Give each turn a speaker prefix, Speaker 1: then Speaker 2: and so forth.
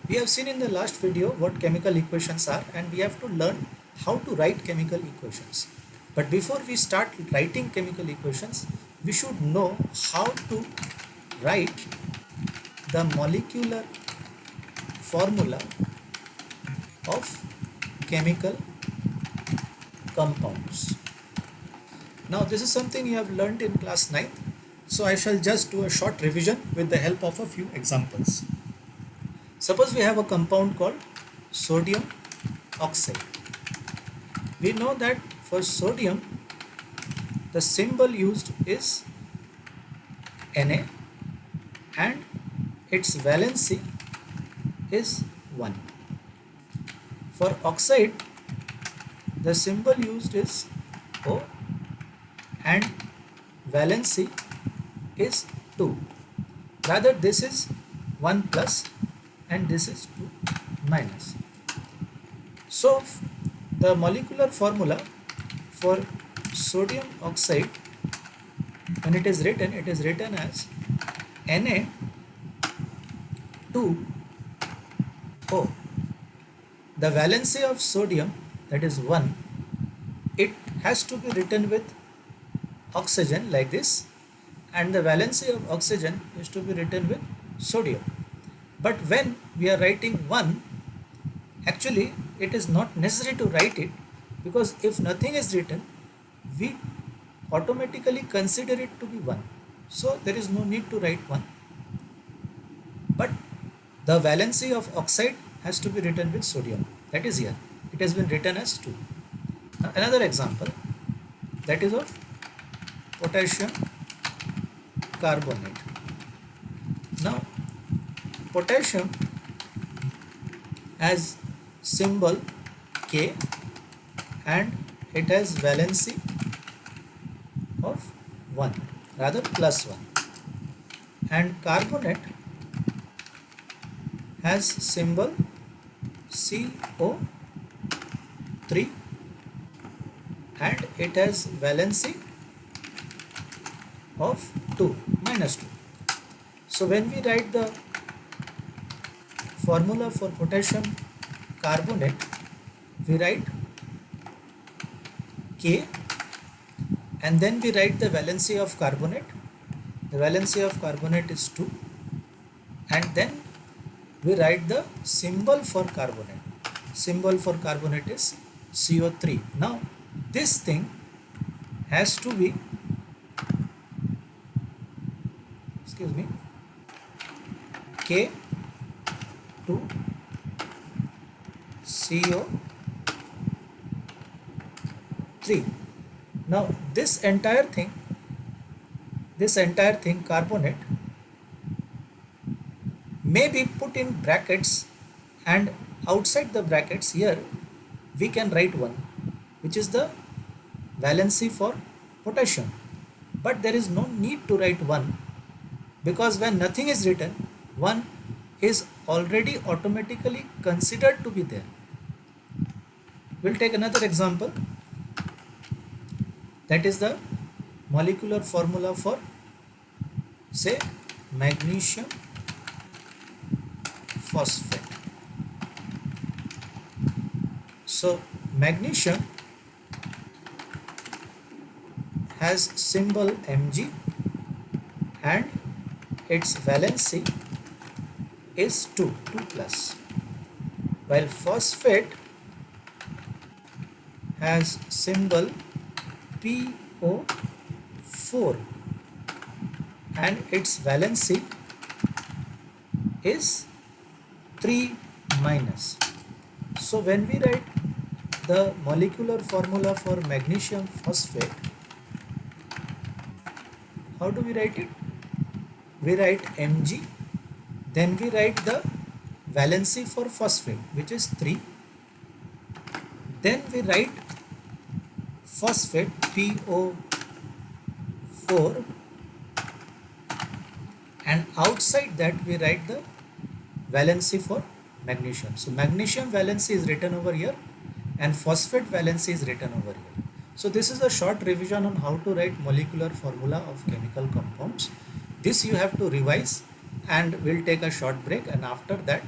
Speaker 1: We have seen in the last video what chemical equations are, and we have to learn how to write chemical equations. But before we start writing chemical equations, we should know how to write the molecular formula of chemical compounds. Now this is something you have learned in class 9th, so I shall just do a short revision with the help of a few examples. Suppose we have a compound called sodium oxide. We know that for sodium the symbol used is Na and its valency is 1. For oxide the symbol used is O and valency is 2. Rather this is 1 plus and this is 2 minus. So the molecular formula for sodium oxide, when it is written as Na2O. The valency of sodium, that is 1, it has to be written with oxygen like this, and the valency of oxygen is to be written with sodium. But when we are writing 1, actually it is not necessary to write it, because if nothing is written, we automatically consider it to be 1. So there is no need to write 1. But the valency of oxide has to be written with sodium. That is here. It has been written as 2. Now another example, that is of potassium carbonate. Now potassium has symbol K and it has valency of 1, rather plus 1, and carbonate has symbol CO3 and it has valency of 2, minus 2. So when we write the formula for potassium carbonate, we write K and then we write the valency of carbonate. The valency of carbonate is 2, and then we write the symbol for carbonate. Symbol for carbonate is CO3. Now this thing has to be, K2CO3. Now this entire thing carbonate may be put in brackets, and outside the brackets here we can write 1, which is the valency for potassium. But there is no need to write 1, because when nothing is written, 1 is already automatically considered to be there. We'll take another example, that is the molecular formula for, say, magnesium phosphate. So magnesium has symbol Mg and its valency is 2 plus, while phosphate has symbol PO4 and its valency is 3 minus. So when we write the molecular formula for magnesium phosphate, how do we write it? We write Mg, then we write the valency for phosphate, which is 3, then we write phosphate PO4, and outside that we write the valency for magnesium. So magnesium valency is written over here and phosphate valency is written over here. So this is a short revision on how to write molecular formula of chemical compounds. This you have to revise, and we'll take a short break, and after that